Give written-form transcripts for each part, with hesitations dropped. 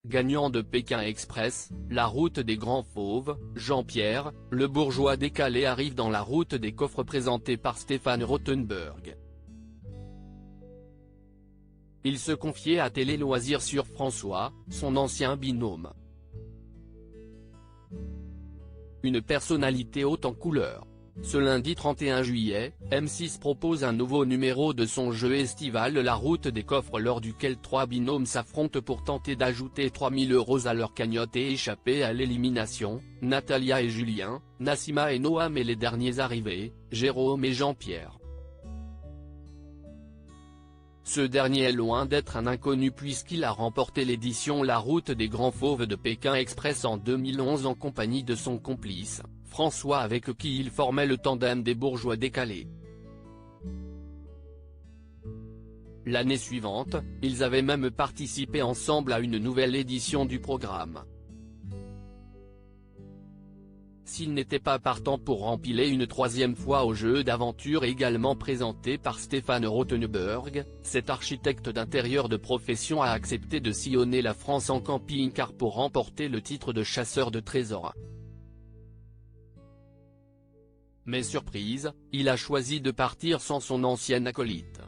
gagnant de Pékin Express, la route des Grands Fauves. Jean-Pierre, le bourgeois décalé arrive dans la route des coffres présentée par Stéphane Rothenberg. Il se confiait à Télé Loisirs sur François, son ancien binôme. Une personnalité haute en couleur. Ce lundi 31 juillet, M6 propose un nouveau numéro de son jeu estival La Route des Coffres, lors duquel 3 binômes s'affrontent pour tenter d'ajouter 3000 € à leur cagnotte et échapper à l'élimination. Natalia et Julien, Nassima et Noam et les derniers arrivés, Jérôme et Jean-Pierre. Ce dernier est loin d'être un inconnu puisqu'il a remporté l'édition La Route des Grands Fauves de Pékin Express en 2011 en compagnie de son complice, François, avec qui il formait le tandem des bourgeois décalés. L'année suivante, ils avaient même participé ensemble à une nouvelle édition du programme. S'il n'était pas partant pour rempiler une 3e fois au jeu d'aventure également présenté par Stéphane Rothenberg, cet architecte d'intérieur de profession a accepté de sillonner la France en camping-car pour remporter le titre de chasseur de trésors. Mais surprise, il a choisi de partir sans son ancien acolyte.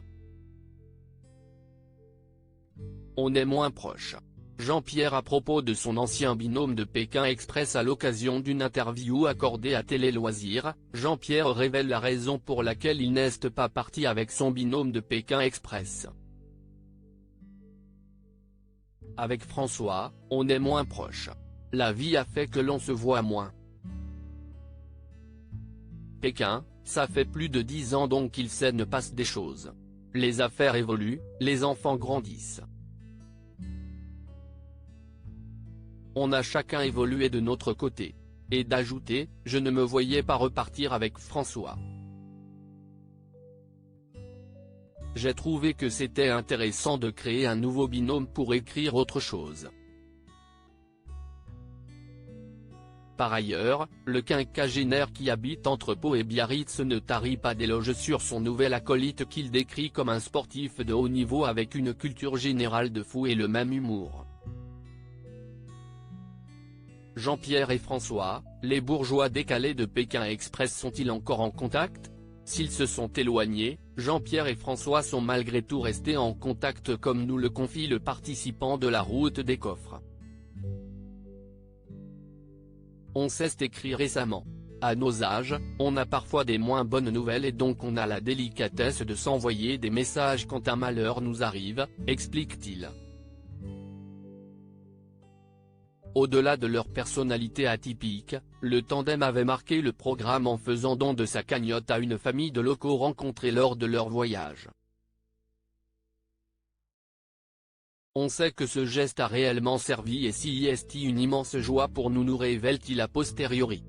On est moins proche. Jean-Pierre à propos de son ancien binôme de Pékin Express à l'occasion d'une interview accordée à Télé Loisirs, Jean-Pierre révèle la raison pour laquelle il n'est pas parti avec son binôme de Pékin Express. Avec François, on est moins proche. La vie a fait que l'on se voit moins. Pékin, ça fait plus de 10 ans donc qu'il sait ne passe des choses. Les affaires évoluent, les enfants grandissent. On a chacun évolué de notre côté. Et d'ajouter, je ne me voyais pas repartir avec François. J'ai trouvé que c'était intéressant de créer un nouveau binôme pour écrire autre chose. Par ailleurs, le quinquagénaire qui habite entre Pau et Biarritz ne tarit pas d'éloges sur son nouvel acolyte qu'il décrit comme un sportif de haut niveau avec une culture générale de fou et le même humour. Jean-Pierre et François, les bourgeois décalés de Pékin Express sont-ils encore en contact? S'ils se sont éloignés, Jean-Pierre et François sont malgré tout restés en contact comme nous le confie le participant de la route des coffres. On s'est écrit récemment. À nos âges, on a parfois des moins bonnes nouvelles et donc on a la délicatesse de s'envoyer des messages quand un malheur nous arrive, explique-t-il. Au-delà de leur personnalité atypique, le tandem avait marqué le programme en faisant don de sa cagnotte à une famille de locaux rencontrés lors de leur voyage. On sait que ce geste a réellement servi et si est une immense joie pour nous, nous révèle-t-il a posteriori.